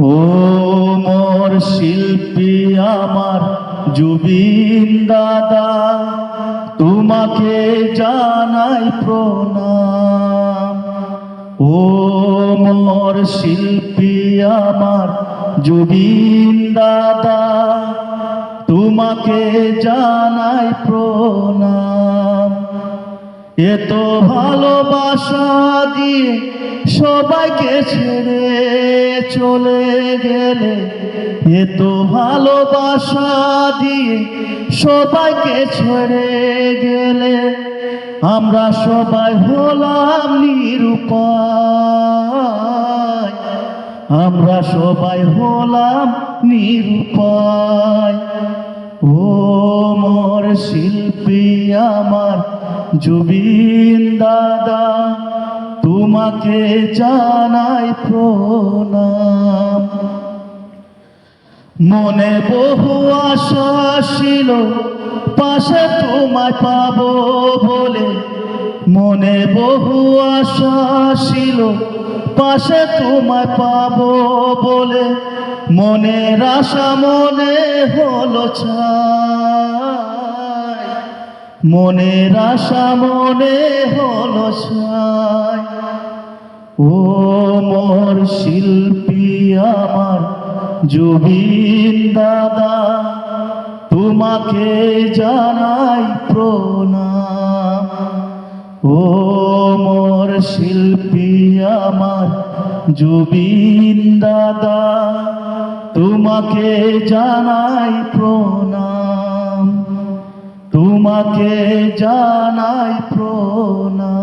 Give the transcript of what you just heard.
ও মোর শিল্পী আমার জুবিন দাদা, তোমাকে জানাই প্রণাম। ও মোর শিল্পী আমার জুবিন দাদা, তোমাকে জানাই প্রণাম। এত ভালোবাসা দিয়ে সবাইকে ছেড়ে চলে গেলে, এত ভালোবাসা দিয়ে সবাইকে ছেড়ে গেলে, আমরা সবাই হলাম নিরুপায়, আমরা সবাই হলাম নিরুপায়। ও মোর শিল্পী আমার জুবিন দাদা, তোমাকে জানাই প্রণাম। মনে বহু আশা ছিল পাশে তোমায় পাবো বলে, মনে বহু আশা ছিল পাশে তোমায় পাবো বলে, মনের আশা মনে হলো ছাই, মনের আশা মনে হলো ছাই। ও মোর শিল্পী আমার জুবিন দাদা, তোমাকে জানাই প্রণাম। ও মোর শিল্পী আমার জুবিন দাদা, তোমাকে জানাই প্রণাম, তোমাকে জানাই প্রণাম।